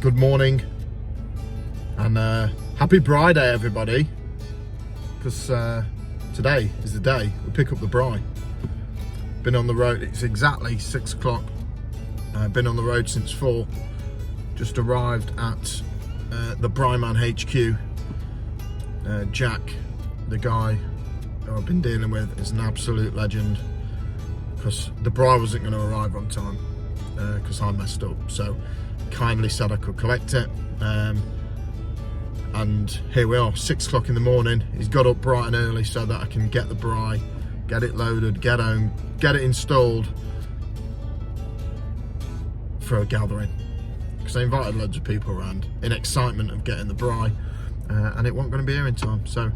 Good morning and happy Braai Day, everybody, because today is the day we pick up the braai. Been on the road, it's exactly 6 o'clock. Been on the road since 4. Just arrived at the Braai Man HQ. Jack, the guy who I've been dealing with, is an absolute legend, because the braai wasn't going to arrive on time because I messed up. So kindly said I could collect it, and here we are, 6 o'clock in the morning. He's got up bright and early so that I can get the braai, get it loaded, get home, get it installed for a gathering, because I invited loads of people around in excitement of getting the braai, and it wasn't going to be here in time. So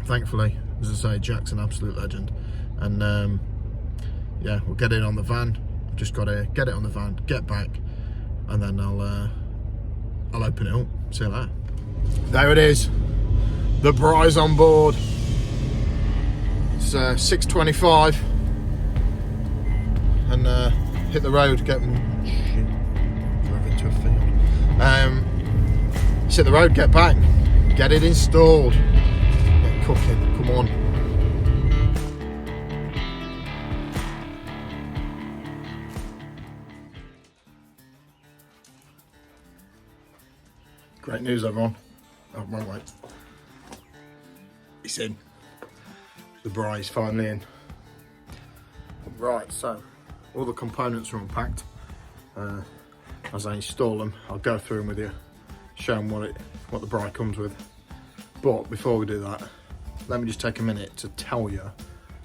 thankfully, as I say, Jack's an absolute legend, and yeah, we'll get it on the van. Just got to get it on the van, get back, and then I'll open it up. See you later. There it is. The braai's on board. It's 6:25, and hit the road. Drove into a field. Hit the road. Get back. Get it installed. Get cooking. Come on. Great news, everyone. Oh, wrong way. It's in. The braai's finally in. Right, so all the components are unpacked. As I install them, I'll go through them with you, show them what the braai comes with. But before we do that, let me just take a minute to tell you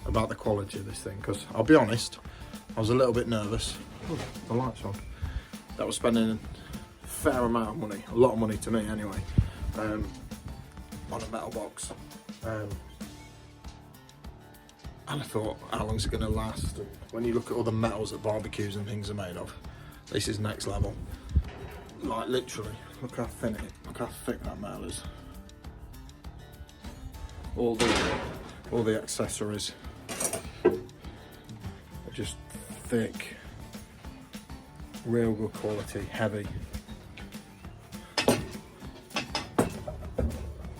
about the quality of this thing, because I'll be honest, I was a little bit nervous. Oh, the light's on. That was spending fair amount of money, a lot of money to me anyway, on a metal box, and I thought, how long is it going to last? And when you look at all the metals that barbecues and things are made of, this is next level. Like literally, look how thin look how thick that metal is. All the accessories are just thick, real good quality, heavy.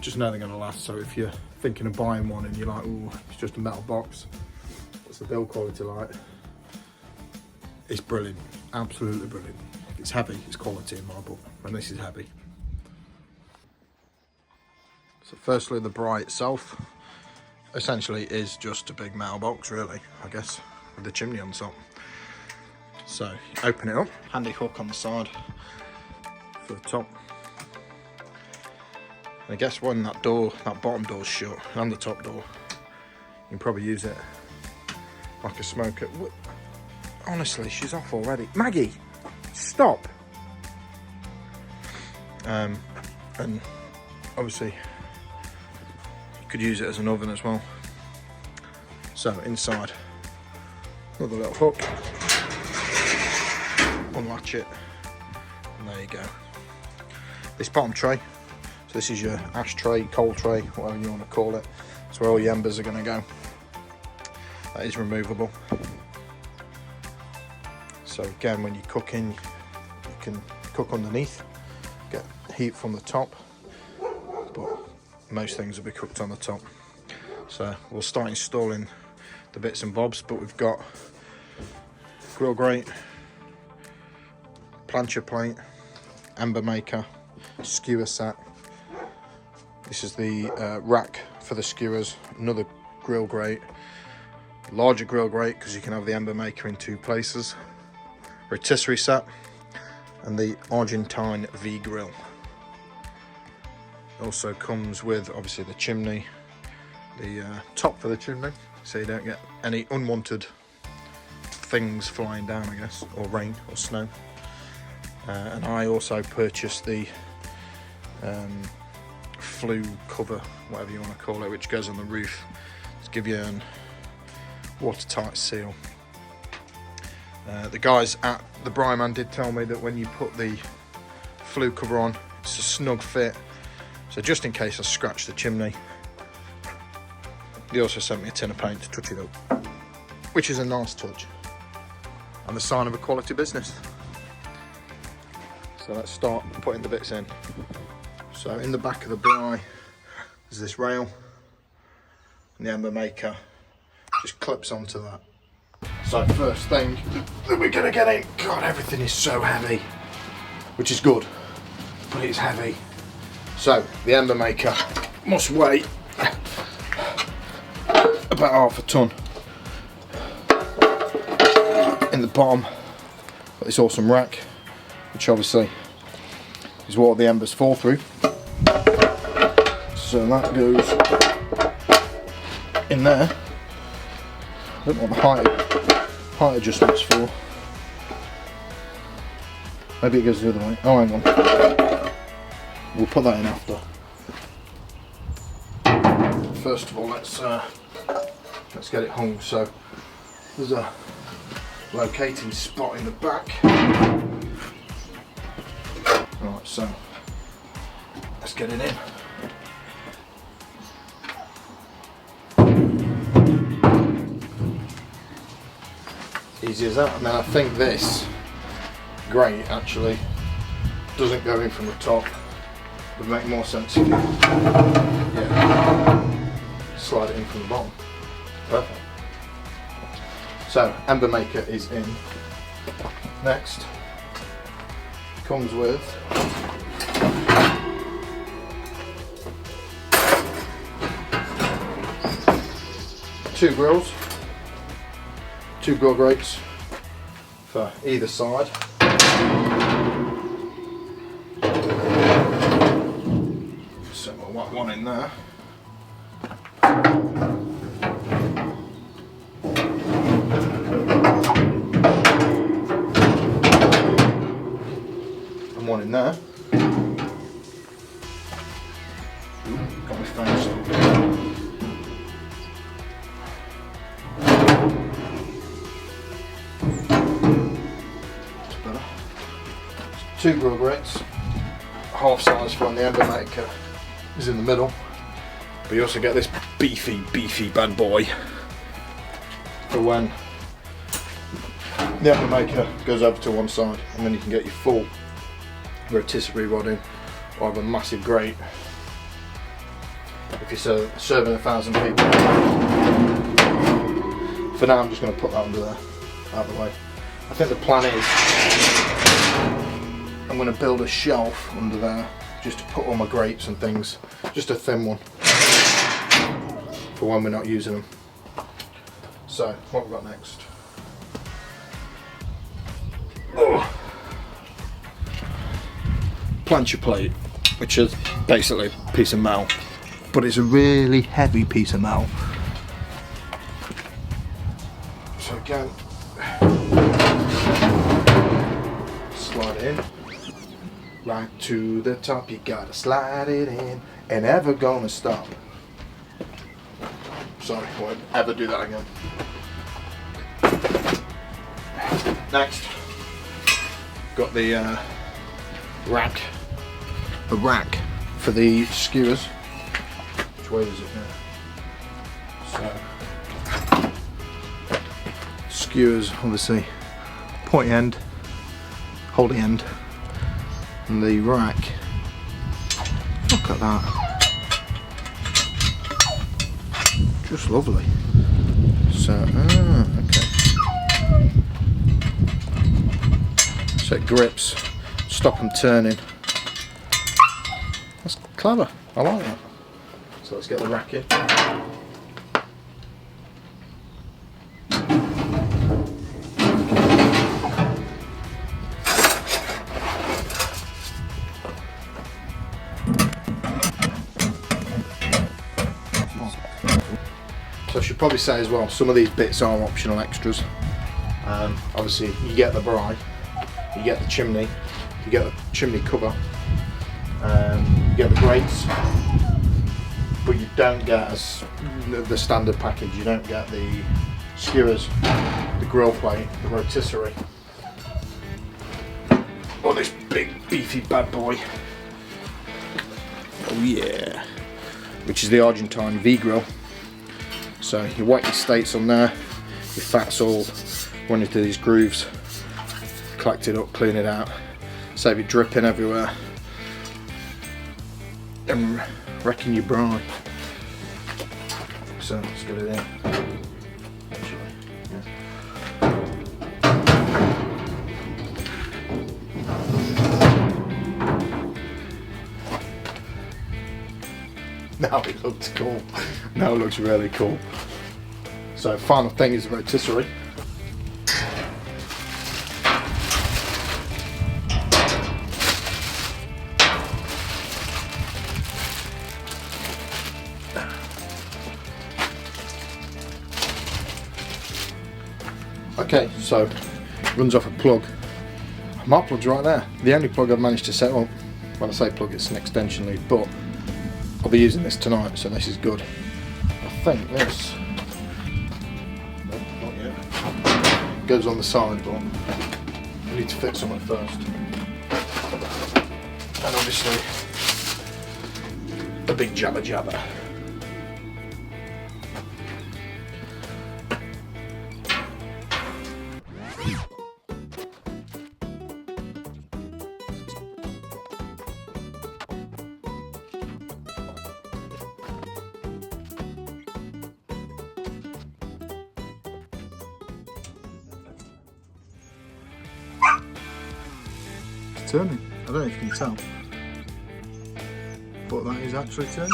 Just know they're going to last. So if you're thinking of buying one and you're like, oh, it's just a metal box, what's the build quality like? It's brilliant, absolutely brilliant. It's heavy, it's quality in my book, and this is heavy. So firstly, the braai itself essentially is just a big metal box, really, I guess, with the chimney on top. So open it up, handy hook on the side for the top. I guess when that bottom door's shut, and the top door, you can probably use it like a smoker. Honestly, she's off already. Maggie, stop! And obviously, you could use it as an oven as well. So inside, another little hook, unlatch it, and there you go. This bottom tray. This is your ash tray, coal tray, whatever you want to call it. It's where all your embers are going to go. That is removable. So again, when you're cooking, you can cook underneath, get heat from the top, but most things will be cooked on the top. So we'll start installing the bits and bobs, but we've got grill grate, plancha plate, ember maker, skewer set. This is the rack for the skewers, another grill grate, larger grill grate because you can have the ember maker in 2 places, rotisserie set, and the Argentine V grill. Also comes with obviously the chimney, the top for the chimney, so you don't get any unwanted things flying down, I guess, or rain or snow. And I also purchased the flue cover, whatever you want to call it, which goes on the roof to give you a watertight seal. The guys at the Braai Man did tell me that when you put the flue cover on. It's a snug fit, so just in case I scratch the chimney. They also sent me a tin of paint to touch it up, which is a nice touch and the sign of a quality business. So let's start putting the bits in. So in the back of the Braai, there's this rail, and the ember maker just clips onto that. So first thing that we're gonna get in, God, everything is so heavy, which is good, but it's heavy. So the ember maker must weigh about half a ton. In the bottom, got this awesome rack, which obviously is what the embers fall through. So that goes in there. I don't know what the height adjustment's for. Maybe it goes the other way. Oh, hang on. We'll put that in after. First of all, let's get it hung. So there's a locating spot in the back. Right, so let's get it in. Easy as that. And then I think this grate actually doesn't go in from the top. Would make more sense if you slide it in from the bottom. Perfect. So ember maker is in. Next comes with two grills, two grill grates for either side. So we'll whack one in there. And one in there. Ooh, got my phone stuck. That's better. Two grill grates, half size for when the ember maker is in the middle. But you also get this beefy bad boy for when the ember maker goes over to one side, and then you can get your full rotisserie rod in, or have a massive grate if you're serving 1,000 people. For now I'm just going to put that under there, out of the way. I think the plan is I'm going to build a shelf under there just to put all my grates and things, just a thin one, for when we're not using them. So what have we got next? Oh. Plancher plate, which is basically a piece of metal, but it's a really heavy piece of metal. So again, slide it in, right to the top, you gotta slide it in, and never gonna stop. Sorry, I won't ever do that again. Next, got the rack for the skewers. Which way is it now? So, skewers, obviously, pointy end, holding end, and the rack. Look at that. Just lovely. So, okay. So it grips, stop them turning. That's clever. I like that. So let's get the rack in. So I should probably say as well, some of these bits are optional extras. Obviously you get the Braai, you get the chimney, you get the chimney cover, you get the grates, but you don't get the standard package. You don't get the skewers, the grill plate, the rotisserie, or this big beefy beefy bad boy. Oh yeah. Which is the Argentine V-grill. So you whack your steaks on there, your fat's all run into these grooves, collect it up, clean it out, save it dripping everywhere, and wrecking your braai. So let's get it in. Now it looks cool. Now it looks really cool. So final thing is the rotisserie. Okay, so it runs off a plug. My plug's right there. The only plug I've managed to set up. When I say plug, it's an extension lead, but I'll be using this tonight, so this is good. I think this, nope, not yet, goes on the side, but I need to fit something first. And obviously, a big jabber jabber. Turning. I don't know if you can tell, but that is actually turning.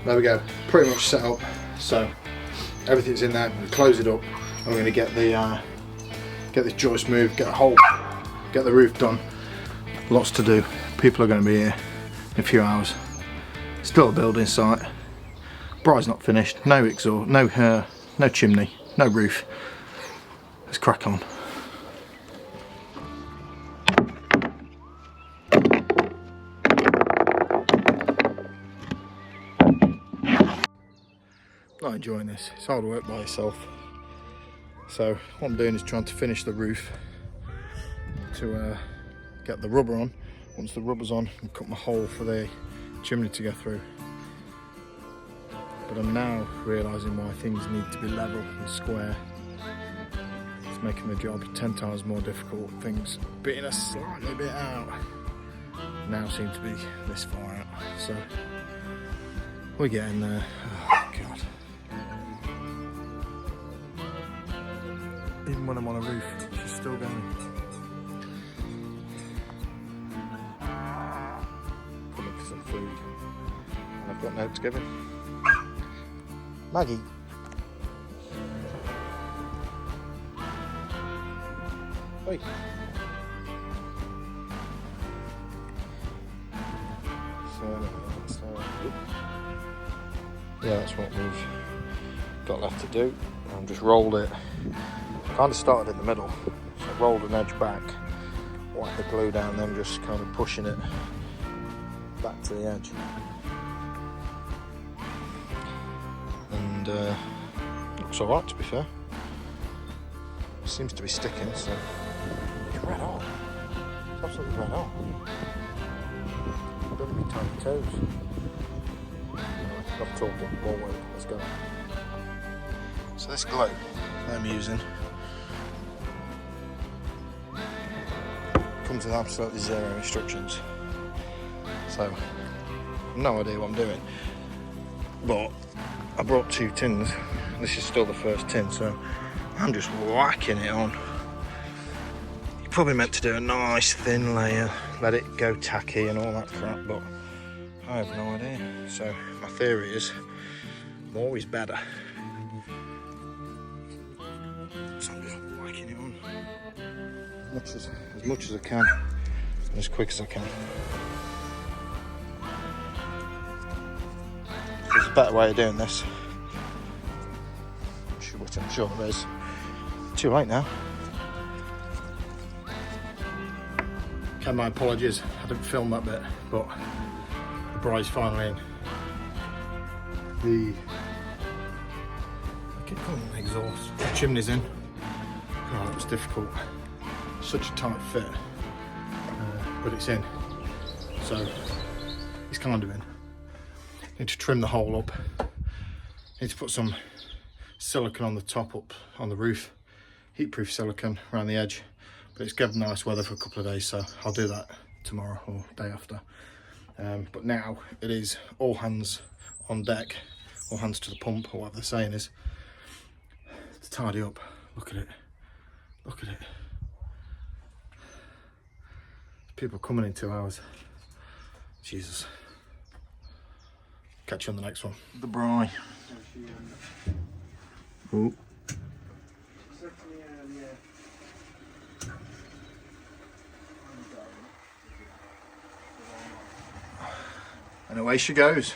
There we go, pretty much set up. So everything's in there. I'm going to close it up. I'm going to get the get this joist moved, get a hole, get the roof done. Lots to do. People are going to be here in a few hours. Still a building site. Braai's not finished. No exhaust, no chimney, no roof. Let's crack on. Not enjoying this. It's hard work by itself. So what I'm doing is trying to finish the roof to get the rubber on. Once the rubber's on, I'll cut my hole for the chimney to go through. But I'm now realising why things need to be level and square. It's making the job 10 times more difficult. Things being a slightly bit out now seem to be this far out. So we're getting there. Oh God. Even when I'm on a roof, she's still going. Coming for some food. And I've got no to give him. Maggie. Hey. Yeah, that's what we've got left to do. I've just rolled it. Kind of started in the middle, so I rolled an edge back, whacked the glue down, then just kind of pushing it back to the edge. And looks alright, to be fair. Seems to be sticking, so it's red hot. It's absolutely red hot. Don't be tiny toes. Stop talking, more weight, let's go. So this glue that I'm using comes with absolutely zero instructions, so no idea what I'm doing. But I brought 2 tins. This is still the first tin, so I'm just whacking it on. You're probably meant to do a nice thin layer, let it go tacky and all that crap, but I have no idea. So my theory is more is better. So I'm just whacking it on as much as I can, and as quick as I can. There's a better way of doing this, which I'm sure there is. Too late now. Okay, my apologies, I didn't film that bit, but the braai's finally in. I keep calling it exhaust. The chimney's in. Oh, it was difficult. such a tight fit, but it's in, so it's kind of in. Need to trim the hole up. Need to put some silicone on the top up on the roof, heatproof silicone around the edge, but it's given nice weather for a couple of days, so I'll do that tomorrow or day after. But now it is all hands on deck, all hands to the pump, or whatever the saying is, to tidy up. Look at it, look at it. People coming in 2 hours. Jesus. Catch you on the next one. The braai. Ooh. And away she goes.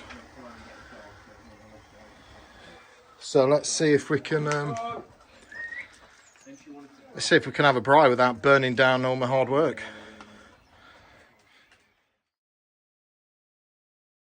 So let's see if we can have a braai without burning down all my hard work.